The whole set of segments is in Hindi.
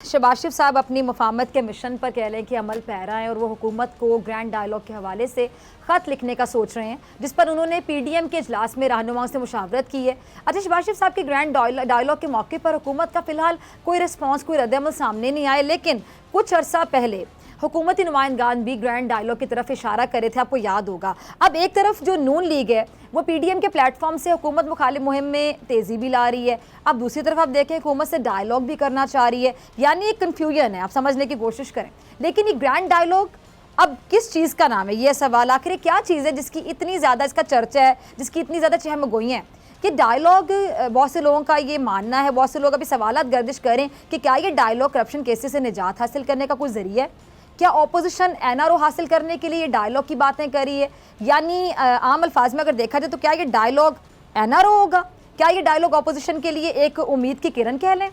शहबाज शरीफ साहब अपनी मुफाहमत के मिशन पर कह रहे हैं कि अमल पैरा है और वो हुकूमत को ग्रैंड डायलॉग के हवाले से ख़त लिखने का सोच रहे हैं, जिस पर उन्होंने पीडीएम के इजलास में रहनुमाओं से मुशावरत की है। अच्छा, शहबाज शरीफ साहब के ग्रैंड डायलॉग के मौके पर हुकूमत का फिलहाल कोई रिस्पॉन्स, कोई रद्द-ए-अमल सामने नहीं आए, लेकिन कुछ अर्सा पहले हुकूमती नुमाइंदगान भी ग्रैंड डायलॉग की तरफ इशारा करे थे, आपको याद होगा। अब एक तरफ जो नून लीग है वो पीडीएम के प्लेटफॉर्म से हुकूमत मुखालिफ मुहिम में तेज़ी भी ला रही है, अब दूसरी तरफ आप देखें हुकूमत से डायलॉग भी करना चाह रही है, यानी एक कन्फ्यूजन है, आप समझने की कोशिश करें। लेकिन ये ग्रैंड डायलॉग अब किस चीज़ का नाम है, ये सवाल आखिर क्या चीज़ है जिसकी इतनी ज़्यादा इसका चर्चा है, जिसकी इतनी ज़्यादा चहमगोई है कि डायलॉग। बहुत से लोगों का ये मानना है, बहुत से लोग अभी सवालात गर्दिश करें कि क्या ये डायलॉग करप्शन केसेस से निजात हासिल करने का कोई ज़रिया है? क्या ऑपोजिशन एनआरओ हासिल करने के लिए ये डायलॉग की बातें करी है? यानी आम अल्फाज में अगर देखा जाए तो क्या ये डायलॉग एनआरओ होगा? क्या ये डायलॉग ऑपोजिशन के लिए एक उम्मीद की किरण कह लें?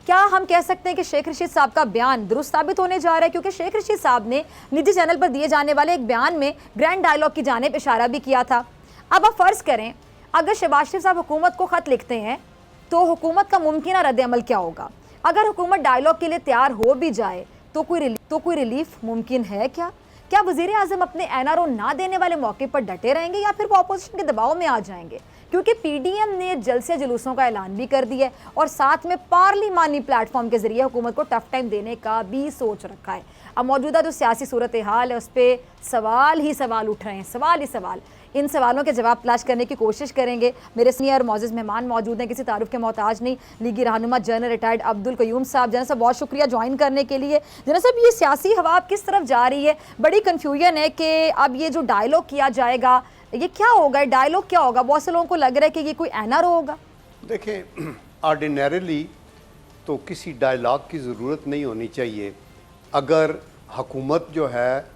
क्या हम कह सकते हैं कि शेख रशीद साहब का बयान दुरुस्त साबित होने जा रहा है? क्योंकि शेख रशीद साहब ने निजी चैनल पर दिए जाने वाले एक बयान में ग्रैंड डायलॉग की जानिब इशारा भी किया था। अब आप फ़र्ज़ करें अगर शहबाज शरीफ साहब हुकूमत को ख़त लिखते हैं तो हुकूमत का मुमकिन रद्द-ए-अमल क्या होगा? अगर हुकूमत डायलॉग के लिए तैयार हो भी जाए तो कोई रिलीफ मुमकिन है क्या? क्या वज़ीर-ए-आज़म अपने एनआरओ ना देने वाले मौके पर डटे रहेंगे या फिर वो अपोजिशन के दबाव में आ जाएंगे? क्योंकि पीडीएम ने जलसे जुलूसों का ऐलान भी कर दिया है और साथ में पार्लिमानी प्लेटफॉर्म के जरिए हुकूमत को टफ टाइम देने का भी सोच रखा है। अब मौजूदा जो सियासी सूरत हाल है उस पर सवाल ही सवाल उठ रहे हैं, सवाल ही सवाल। इन सवालों के जवाब तलाश करने की कोशिश करेंगे। मेरे सीनियर मोअज़्ज़ज़ मेहमान मौजूद हैं, किसी तारुफ के मोहताज नहीं, लीगी रहनुमा जनरल रिटायर्ड अब्दुल क़य्यूम साहब। जनरल साहब बहुत शुक्रिया ज्वाइन करने के लिए। जनरल साहब, ये सियासी हवा किस तरफ जा रही है? बड़ी कन्फ्यूजन है कि अब ये जो डायलॉग किया जाएगा ये क्या होगा, डायलॉग क्या होगा? बहुत से लोगों को लग रहा है कि ये कोई एनआरओ होगा। देखें, ऑर्डिनरीली तो किसी डायलॉग की ज़रूरत नहीं होनी चाहिए अगर हुकूमत जो है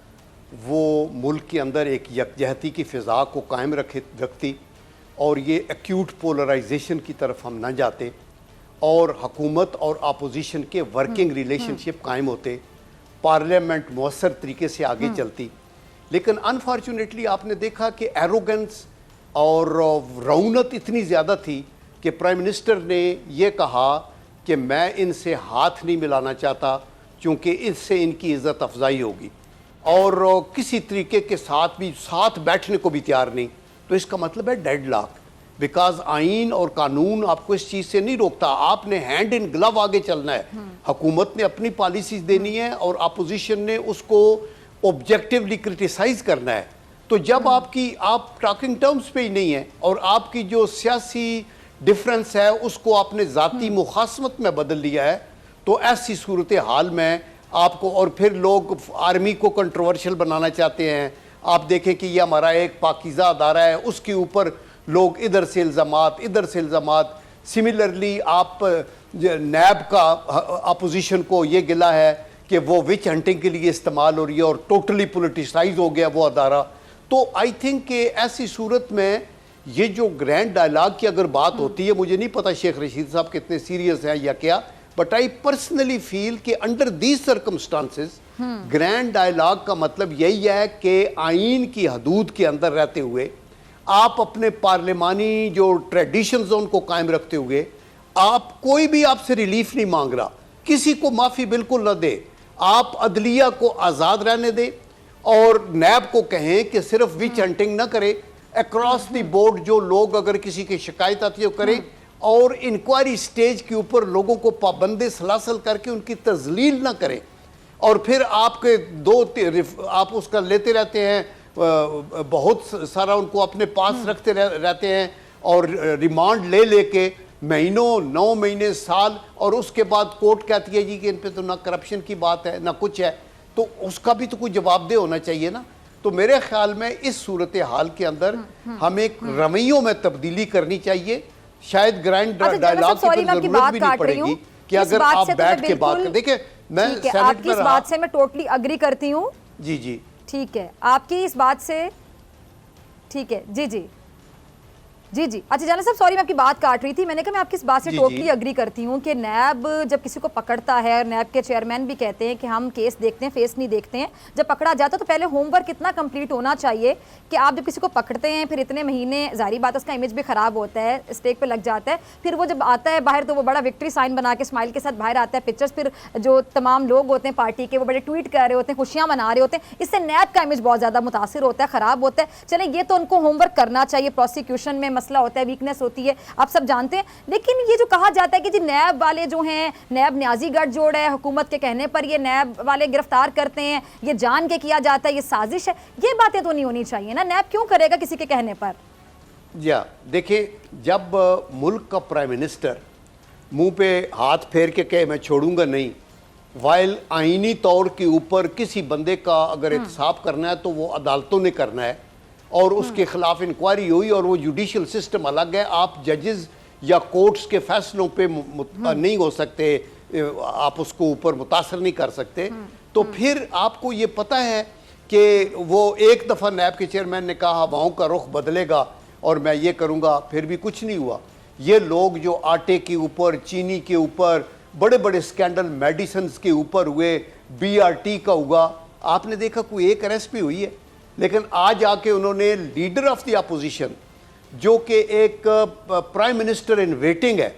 वो मुल्क के अंदर एक यकजहती की फ़िज़ा को कायम रखती और ये एक्यूट पोलराइजेशन की तरफ हम ना जाते और हुकूमत और अपोजिशन के वर्किंग रिलेशनशिप कायम होते, पार्लियामेंट मौसर तरीके से आगे चलती। लेकिन अनफॉर्चुनेटली आपने देखा कि एरोगेंस और रौनत इतनी ज़्यादा थी कि प्राइम मिनिस्टर ने यह कहा कि मैं इनसे हाथ नहीं मिलाना चाहता क्योंकि इससे इनकी इज़्ज़त अफजाई होगी, और किसी तरीके के साथ भी साथ बैठने को भी तैयार नहीं। तो इसका मतलब है डेडलॉक, बिकॉज आइन और कानून आपको इस चीज़ से नहीं रोकता, आपने हैंड इन ग्लव आगे चलना है। हुकूमत ने अपनी पॉलिसीज देनी है और अपोजिशन ने उसको ऑब्जेक्टिवली क्रिटिसाइज करना है। तो जब आप टॉकिंग टर्म्स पे ही नहीं है और आपकी जो सियासी डिफरेंस है उसको आपने ज़ाती मुखासमत में बदल लिया है, तो ऐसी सूरत हाल में आपको, और फिर लोग आर्मी को कंट्रोवर्शियल बनाना चाहते हैं। आप देखें कि ये हमारा एक पाकीज़ा अदारा है, उसके ऊपर लोग इधर से इल्ज़ामात इधर से इल्ज़ामात। सिमिलरली आप नैब का अपोजिशन को ये गिला है कि वो विच हंटिंग के लिए इस्तेमाल हो रही है और टोटली पोलिटिसाइज हो गया वो अदारा। तो आई थिंक कि ऐसी सूरत में ये जो ग्रैंड डायलॉग की अगर बात होती है, मुझे नहीं पता शेख रशीद साहब कितने सीरियस हैं या क्या, बट आई पर्सनली फील कि under these circumstances grand dialogue का मतलब यही है कि आइन की हदूद के अंदर रहते हुए, आप अपने पार्लिमानी जो ट्रेडिशंस हैं उनको कायम रखते हुए, आप कोई भी आपसे रिलीफ नहीं मांग रहा, किसी को माफ़ी बिल्कुल न दे, आप अदलिया को आज़ाद रहने दें और नैब को कहें कि सिर्फ विच हंटिंग ना करे, अक्रॉस द बोर्ड जो लोग अगर किसी की शिकायत आती है वो करें, और इंक्वायरी स्टेज के ऊपर लोगों को पाबंदी सलासल करके उनकी तजलील ना करें, और फिर आपके आप उसका लेते रहते हैं, बहुत सारा उनको अपने पास रखते रहते हैं और रिमांड ले लेके महीनों 9 महीने साल, और उसके बाद कोर्ट कहती है जी कि इन पे तो ना करप्शन की बात है ना कुछ है, तो उसका भी तो कोई जवाबदेह होना चाहिए ना। तो मेरे ख्याल में इस सूरत हाल के अंदर हमें एक रवैयों में तब्दीली करनी चाहिए। शायद ग्रैंड डायलॉग की जरूरत भी नहीं पड़ेगी कि अगर आप बैठ के बात करें। देखिए, मैं आपकी इस बात से मैं टोटली अग्री करती हूँ। जी जी ठीक है, आपकी इस बात से ठीक है। जी जी जी जी। अच्छा जाना साहब, सॉरी मैं आपकी बात काट रही थी। मैंने कहा मैं आपकी इस बात से जी टोटली जी अग्री करती हूँ कि नैब जब किसी को पकड़ता है, और नैब के चेयरमैन भी कहते हैं कि हम केस देखते हैं, फेस नहीं देखते हैं। जब पकड़ा जाता है तो पहले होमवर्क इतना कंप्लीट होना चाहिए कि आप जब किसी को पकड़ते हैं फिर इतने महीने, जाहिर बात है उसका इमेज भी खराब होता है, स्टेक पे लग जाता है, फिर वो जब आता है बाहर तो वो बड़ा विक्ट्री साइन बना के स्माइल के साथ बाहर आता है, पिक्चर्स, फिर जो तमाम लोग होते हैं पार्टी के वो बड़े ट्वीट कर रहे होते हैं, खुशियां मना रहे होते हैं। इससे नैब का इमेज बहुत ज्यादा मुतासिर होता है, खराब होता है। चले ये तो उनको होमवर्क करना चाहिए, प्रोसिक्यूशन में मसला होता है, वीकनेस होती है, आप सब जानते हैं। लेकिन ये जो कहा जाता है कि जी नैब वाले जो हैं, नैब न्याजी गठजोड़ है, हुकूमत के कहने पर ये नैब वाले गिरफ्तार करते हैं, ये जान के किया जाता है, ये साजिश है, ये बातें तो नहीं होनी चाहिए ना। नैब क्यों करेगा किसी के कहने पर? या देखिए, जब मुल्क का प्राइम मिनिस्टर मुंह पे हाथ फेर के कहे मैं छोड़ूंगा नहीं, वाइल आईनी तौर के ऊपर किसी बंदे का अगर एहतसाब करना है तो वो अदालतों ने करना है, और उसके खिलाफ इंक्वायरी हुई, और वो जुडिशल सिस्टम अलग है। आप जजेस या कोर्ट्स के फैसलों पे नहीं हो सकते, आप उसको ऊपर मुतासर नहीं कर सकते। तो फिर आपको ये पता है कि वो एक दफ़ा नैब के चेयरमैन ने कहा हवाओं का रुख बदलेगा और मैं ये करूँगा, फिर भी कुछ नहीं हुआ। ये लोग जो आटे के ऊपर, चीनी के ऊपर, बड़े बड़े स्कैंडल मेडिसिन के ऊपर हुए, BRT का हुआ, आपने देखा कोई एक अरेस्ट भी हुई है? लेकिन आज आके उन्होंने लीडर ऑफ द अपोजिशन, जो कि एक प्राइम मिनिस्टर इन वेटिंग है,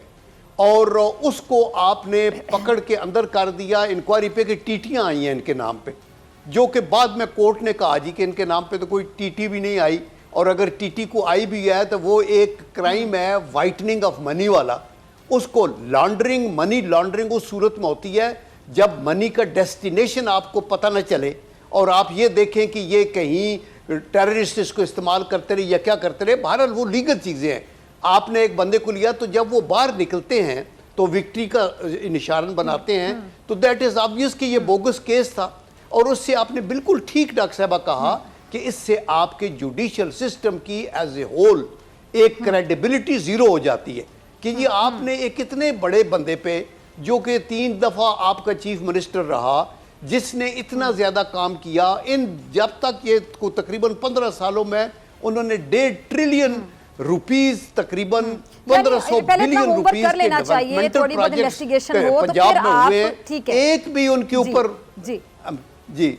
और उसको आपने पकड़ के अंदर कर दिया इंक्वायरी पे कि टीटियां आई हैं इनके नाम पे, जो कि बाद में कोर्ट ने कहा जी कि इनके नाम पे तो कोई टीटी भी नहीं आई, और अगर टीटी को आई भी है तो वो एक क्राइम है वाइटनिंग ऑफ मनी वाला। उसको लॉन्ड्रिंग, मनी लॉन्ड्रिंग उस सूरत में होती है जब मनी का डेस्टिनेशन आपको पता न चले, और आप ये देखें कि ये कहीं टेररिस्ट इसको इस्तेमाल करते रहे या क्या करते रहे। बहरहाल वो लीगल चीज़ें हैं। आपने एक बंदे को लिया तो जब वो बाहर निकलते हैं तो विक्ट्री का निशान बनाते हैं, तो दैट इज़ ऑब्वियस कि ये बोगस केस था। और उससे आपने बिल्कुल ठीक डॉक्टर साहबा कहा कि इससे आपके जुडिशल सिस्टम की एज ए होल एक क्रेडिबिलिटी ज़ीरो हो जाती है कि ये आपने एक इतने बड़े बंदे पे, जो कि 3 दफ़ा आपका चीफ मिनिस्टर रहा, जिसने इतना ज़्यादा काम किया, इन जब तक ये को तकरीबन 15 सालों में उन्होंने 1.5 ट्रिलियन रुपीस, तकरीबन 1500 बिलियन रुपीस के डेवलपमेंटल प्रोजेक्ट्स पंजाब में हुए, एक भी उनके ऊपर। जी जी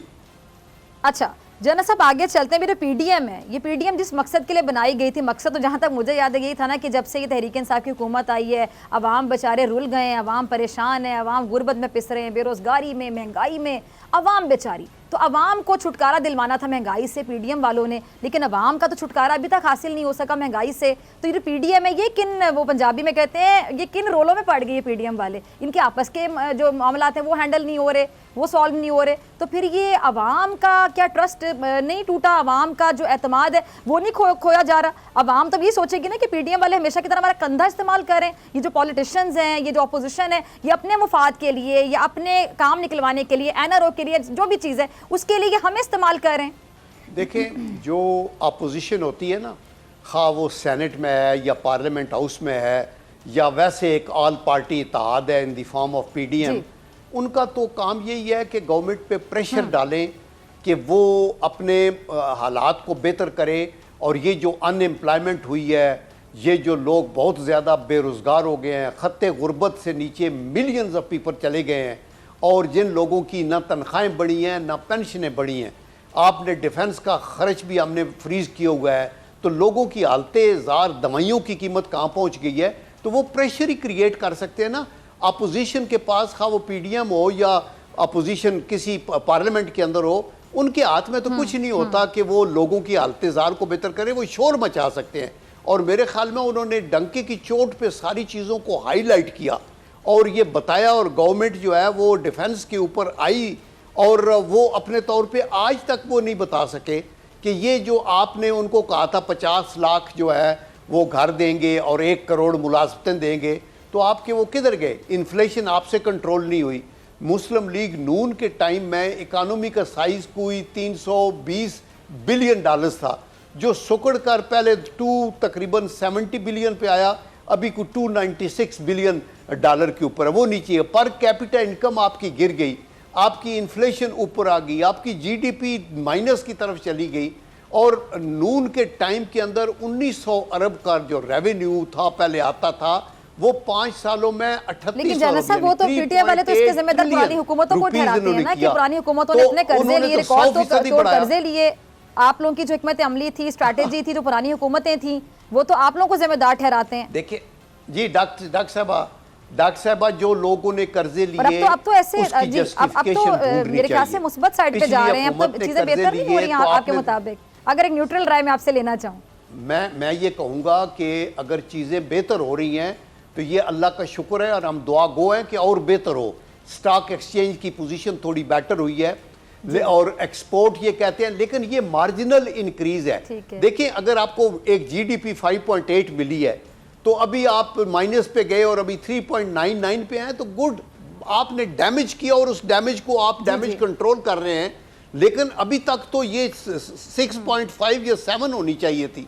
अच्छा जना साहब, आगे चलते हैं। मेरे पीडीएम है, ये पीडीएम जिस मकसद के लिए बनाई गई थी, मकसद तो जहाँ तक मुझे याद है यही था ना कि जब से ये तहरीक इंसाफ की हुकूमत आई है, अवाम बेचारे रुल गए हैं, अवाम परेशान है, अवाम गुर्बत में पिस रहे हैं, बेरोजगारी में, महंगाई में, अवाम बेचारी। तो अवाम को छुटकारा दिलवाना था महंगाई से पीडीएम वालों ने, लेकिन अवाम का तो छुटकारा अभी तक हासिल नहीं हो सका महंगाई से। तो ये पीडीएम है, ये किन, वो पंजाबी में कहते हैं, ये किन रोलों में पड़ गई है पीडीएम वाले? इनके आपस के जो मामला हैं वो हैंडल नहीं हो रहे, वो सॉल्व नहीं हो रहे। तो फिर ये अवाम का क्या ट्रस्ट नहीं टूटा? अवाम का जो एतमाद है वो नहीं खोया जा रहा? अवाम तो ये सोचेगी ना कि पीडीएम वाले हमेशा की तरह हमारा कंधा इस्तेमाल करें। ये जो पॉलिटिशियंस हैं, ये जो अपोजिशन है, ये अपने मुफाद के लिए या अपने काम निकलवाने के लिए, एनआरओ के लिए, जो भी चीज़ है उसके लिए हमें इस्तेमाल करें। देखें, जो अपोजिशन होती है ना, खा वो सेनेट में है या पार्लियामेंट हाउस में है या वैसे एक ऑल पार्टी इत्तेहाद है in the form of PDM, उनका तो काम यही है कि गवर्नमेंट पे प्रेशर डालें कि वो अपने हालात को बेहतर करे। और ये जो अनएम्प्लॉयमेंट हुई है, ये जो लोग बहुत ज़्यादा बेरोज़गार हो गए हैं, ख़त्ते गुर्बत से नीचे मिलियंस ऑफ पीपल चले गए हैं, और जिन लोगों की ना तनख्वाहें बढ़ी हैं ना पेंशनें बढ़ी हैं, आपने डिफेंस का खर्च भी हमने फ्रीज़ किया हुआ है, तो लोगों की हालतें ज़ार, दवाइयों की कीमत कहाँ पहुँच गई है। तो वो प्रेशर ही क्रिएट कर सकते हैं ना। अपोजिशन के पास, खा वो पीडीएम हो या अपोजिशन किसी पार्लियामेंट के अंदर हो, उनके हाथ में तो कुछ नहीं होता कि वो लोगों की हालत ज़ार को बेहतर करें। वो शोर मचा सकते हैं, और मेरे ख्याल में उन्होंने डंके की चोट पे सारी चीज़ों को हाईलाइट किया और ये बताया, और गवर्नमेंट जो है वो डिफेंस के ऊपर आई, और वो अपने तौर पे आज तक वो नहीं बता सके कि ये जो आपने उनको कहा था 50 लाख जो है वो घर देंगे और 1 करोड़ मुलाजमतें देंगे, तो आपके वो किधर गए? इन्फ्लेशन आपसे कंट्रोल नहीं हुई। मुस्लिम लीग नून के टाइम में इकानमी का साइज कोई 320 बिलियन डॉलर्स था, जो सुकड़ कर पहले तकरीबन 70 बिलियन पे आया, अभी को 296 बिलियन डॉलर के ऊपर है, वो नीचे है। पर कैपिटा इनकम आपकी गिर गई, आपकी इन्फ्लेशन ऊपर आ गई, आपकी जीडीपी माइनस की तरफ चली गई, और नून के टाइम के अंदर 1900 अरब का जो रेवेन्यू था पहले आता था, वो 5 सालों में 38 लेकिन जनरल साहब वो तो पीटीआई वाले तो इसके जिम्मेदार पुरानी हुकूमतों को ठहराते हैं ना कि पुरानी हुकूमतों ने इतने कर्जे लिए, रिकॉर्ड तोड़ कर्जे लिए। आप लोगों की जो हिकमत अमली थी, स्ट्रैटेजी थी, जो पुरानी हुकूमतें थी, वो तो आप लोगों को जिम्मेदार ठहराते हैं। देखिए जी डॉक्टर साहबा जो लोगों ने कर्जे लिए, अब तो ऐसे जी, अब तो मेरे ख्याल से मुस्बत साइड पे जा रहे हैं, अब तो चीजें बेहतर नहीं हो रही हैं आपके मुताबिक। अगर एक न्यूट्रल राय मैं आपसे लेना चाहूँ, मैं ये कहूँगा कि अगर चीज़ें बेहतर हो रही हैं तो ये अल्लाह का शुक्र है और हम दुआ गो हैं कि और बेहतर हो। स्टॉक एक्सचेंज की पोजीशन थोड़ी बेटर हुई है और एक्सपोर्ट ये कहते हैं, लेकिन ये मार्जिनल इंक्रीज है। देखिए अगर आपको एक जीडीपी 5.8 मिली है तो अभी आप माइनस पे गए और अभी 3.99 पे हैं, तो गुड, आपने डैमेज किया और उस डैमेज को आप डैमेज कंट्रोल कर रहे हैं। लेकिन अभी तक तो ये 6.5 या 7 होनी चाहिए थी।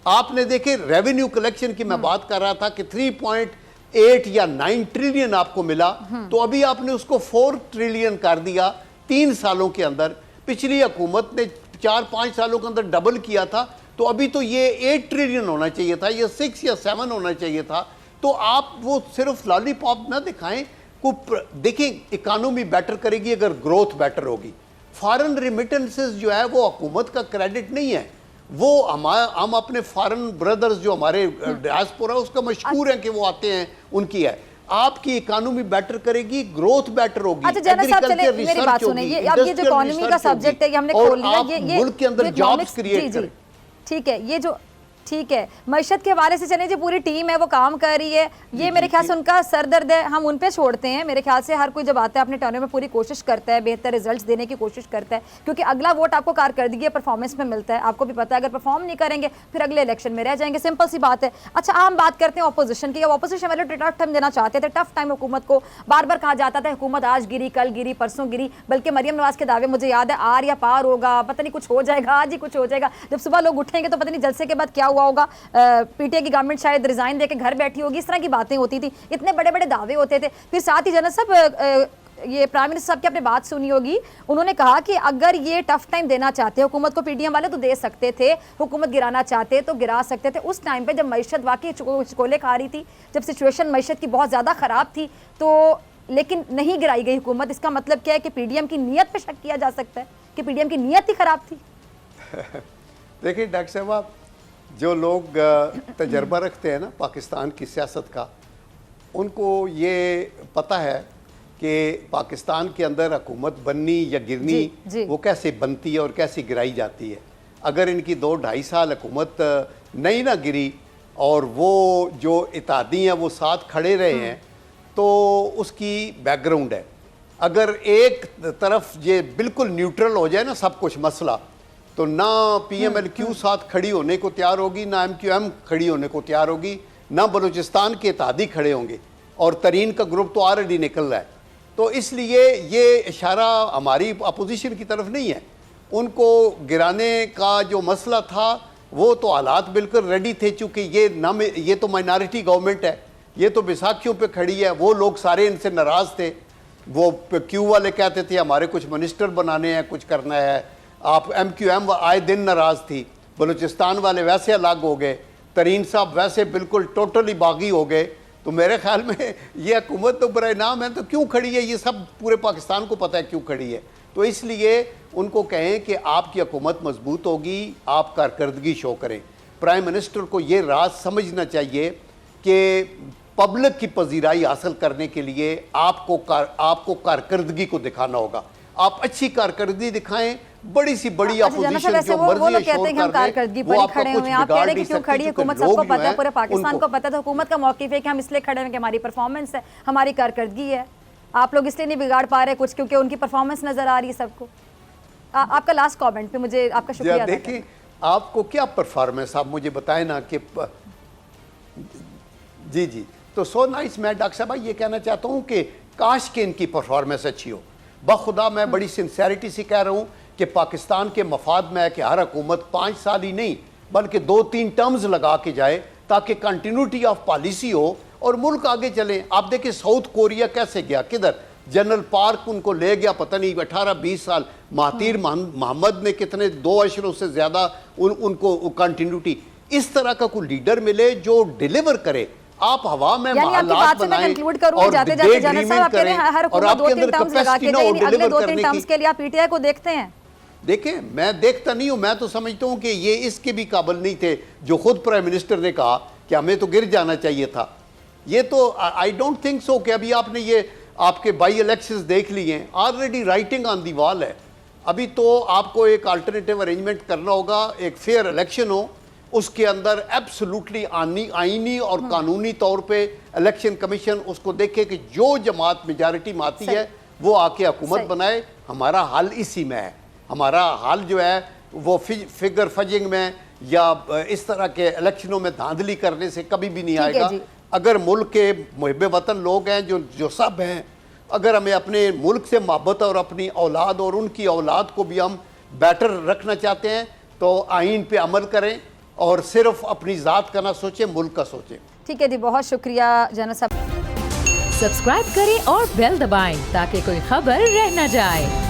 आपने देखे रेवेन्यू कलेक्शन की मैं बात कर रहा था कि 3.8 या 9 ट्रिलियन आपको मिला, तो अभी आपने उसको 4 ट्रिलियन कर दिया 3 सालों के अंदर। पिछली हुकूमत ने 4-5 सालों के अंदर डबल किया था, तो अभी तो ये 8 ट्रिलियन होना चाहिए था, ये 6 या 7 होना चाहिए था। तो आप वो सिर्फ लॉलीपॉप ना दिखाएं, देखिए इकोनॉमी बेटर करेगी अगर ग्रोथ बेटर होगी। फॉरेन रिमिटेंसेस जो है वो हुकूमत का क्रेडिट नहीं है, वो हम अपने फॉरेन ब्रदर्स जो हमारे डायस्पोरा उसका मशहूर है कि वो आते हैं, उनकी है। आपकी इकोनॉमी बेटर करेगी, ग्रोथ बेटर होगी। अच्छा जनरल साहब चले मेरी बात सुनिए, ये अब ये जो इकोनॉमी का सब्जेक्ट है ये हमने खोल लिया, ये मुल्क के अंदर जॉब्स क्रिएट करें। ठीक है, ये जो ठीक है मईशत के हवाले से चले, जो पूरी टीम है वो काम कर रही है, ये मेरे ख्याल से उनका सरदर्द है, हम उन पे छोड़ते हैं। मेरे ख्याल से हर कोई जब आता है अपने टर्न में पूरी कोशिश करता है, बेहतर रिजल्ट्स देने की कोशिश करता है, क्योंकि अगला वोट आपको कारकर्दगी परफॉर्मेंस में मिलता है। आपको भी पता है अगर परफॉर्म नहीं करेंगे फिर अगले इलेक्शन में रह जाएंगे, सिंपल सी बात है। अच्छा हम बात करते हैं ऑपोजिशन की। ऑपोजिशन वाले टफ टाइम देना चाहते थे, टफ टाइम हुकूमत को बार बार कहा जाता था हुकूमत आज गिरी, कल गिरी, परसों गिरी, बल्कि मरियम नवाज के दावे मुझे याद है आर या पार होगा, पता नहीं कुछ हो जाएगा, आज ही कुछ हो जाएगा। जब सुबह लोग उठेंगे तो पता नहीं जलसे के बाद क्या हुआ होगा, पीटीआई की गवर्नमेंट शायद रिजाइन देके घर बैठी होगी, इस तरह की बातें होती थी, इतने बड़े बड़े दावे होते थे। फिर साथ ही जनरल साहब ये प्राइम मिनिस्टर साहब की आपने बात सुनी होगी, उन्होंने कहा कि अगर ये टफ टाइम देना चाहते हैं हुकूमत को, पीडीएम वाले तो दे सकते थे, हुकूमत गिराना चाहते तो गिरा सकते थे। उस टाइम पे जब मईशत वाकई चकोले खा रही थी, जब सिचुएशन मईशत की बहुत ज़्यादा ख़राब थी, तो लेकिन नहीं गिराई गई हुकूमत। इसका मतलब क्या है कि पीडीएम की नीयत पे शक किया जा सकता है कि पीडीएम की नीयत ही ख़राब थी। देखिए डॉक्टर साहब, जो लोग तजर्बा रखते हैं ना पाकिस्तान की सियासत का, उनको ये पता है कि पाकिस्तान के अंदर हुकूमत बननी या गिरनी वो कैसे बनती है और कैसे गिराई जाती है। अगर इनकी 2-2.5 साल हुकूमत नहीं ना गिरी और वो जो इत्तेहादी हैं वो साथ खड़े रहे हैं, तो उसकी बैकग्राउंड है। अगर एक तरफ ये बिल्कुल न्यूट्रल हो जाए ना सब कुछ मसला, तो ना पीएमएलक्यू साथ खड़ी होने को तैयार होगी, ना एमक्यूएम खड़ी होने को तैयार होगी, ना बलूचिस्तान के इत्तेहादी खड़े होंगे, और तरीन का ग्रुप तो ऑलरेडी निकल रहा है। तो इसलिए ये इशारा हमारी अपोजिशन की तरफ नहीं है। उनको गिराने का जो मसला था वो तो हालात बिल्कुल रेडी थे, चूँकि ये तो माइनॉरिटी गवर्नमेंट है, ये तो बैसाखियों पे खड़ी है। वो लोग सारे इनसे नाराज़ थे, वो क्यू वाले कहते थे हमारे कुछ मिनिस्टर बनाने हैं, कुछ करना है। आप एमक्यूएम आए दिन नाराज़ थी, बलूचिस्तान वाले वैसे अलग हो गए, तरीन साहब वैसे बिल्कुल टोटली बागी हो गए। तो मेरे ख्याल में ये हुकूमत तो बराए नाम है, तो क्यों खड़ी है ये सब पूरे पाकिस्तान को पता है क्यों खड़ी है। तो इसलिए उनको कहें कि आपकी हुकूमत मजबूत होगी, आप कारकर्दगी शो करें। प्राइम मिनिस्टर को ये राज समझना चाहिए कि पब्लिक की पजीराई हासिल करने के लिए आपको कारकर्दगी को दिखाना होगा। आप अच्छी कारकर्दगी दिखाएं, बड़ी सी बड़ी अपोजिशन जो मर्जी कहते हैं हम कारकर्दगी बड़ी खड़े हुए हैं। आप कह रहे हैं कि क्यों खड़ी है हुकूमत, सबको पता है, पूरे पाकिस्तान को पता था हुकूमत का मौक़िफ़ है कि हम इसलिए खड़े हैं कि हमारी परफॉर्मेंस है, हमारी कारकर्दगी है। आप लोग इसलिए नहीं बिगाड़ पा रहे कुछ क्योंकि उनकी परफॉर्मेंस नजर आ रही है सबको। आपका लास्ट कमेंट पे मुझे आपका शुक्रिया। देखिए आपको क्या परफॉर्मेंस, आप मुझे बताएं ना कि जी तो सो नाइस। मैं डॉक्टर साहब ये कहना चाहता हूँ कि काश के इनकी परफॉर्मेंस अच्छी हो। बखुदा मैं बड़ी सिंसेरिटी से कह रहा हूँ कि पाकिस्तान के मफाद में है कि हर हुकूमत 5 साल ही नहीं बल्कि 2-3 टर्म्स लगा के जाए, ताकि कंटिन्यूटी ऑफ पॉलिसी हो और मुल्क आगे चले। आप देखिए साउथ कोरिया कैसे गया, किधर जनरल पार्क उनको ले गया पता नहीं 18-20 साल। महातीर मोहम्मद ने कितने 2 अशरों से ज़्यादा उनको कंटिन्यूटी। इस तरह का कोई लीडर मिले जो डिलीवर करे। आप हवा में हालात बनाएं और जाते-जाते जनरल साहब आप कह रहे हैं हर हुकूमत 2-3 टर्म्स लगा के जाए, अगले 2-3 टर्म्स के लिए आप पीटीआई को देखते हैं? देखें, मैं देखता नहीं हूं, मैं तो समझता हूं कि ये इसके भी काबिल नहीं थे जो खुद प्राइम मिनिस्टर ने कहा कि हमें तो गिर जाना चाहिए था। ये तो आई डोंट थिंक सो कि अभी आपने ये आपके बाई इलेक्शंस देख लिए हैं, already writing on the wall है। अभी तो आपको एक अल्टरनेटिव अरेंजमेंट करना होगा, एक फेयर इलेक्शन हो, उसके अंदर एब्सोल्युटली आईनी और कानूनी तौर पे इलेक्शन कमीशन उसको देखे कि जो जमात मेजॉरिटी में आती है वो आके हुकूमत बनाए। हमारा हाल इसी में है। हमारा हाल जो है वो फिगर फजिंग में या इस तरह के इलेक्शनों में धांधली करने से कभी भी नहीं आएगा। अगर मुल्क के मुहिब वतन लोग हैं जो सब हैं, अगर हमें अपने मुल्क से मोहब्बत और अपनी औलाद और उनकी औलाद को भी हम बेटर रखना चाहते हैं तो आइन पे अमल करें और सिर्फ अपनी ज़ात का ना सोचें, मुल्क का सोचें। ठीक है जी, बहुत शुक्रिया जनरल साहब। सब्सक्राइब करें और बेल दबाएं ताकि कोई खबर रह न जाए।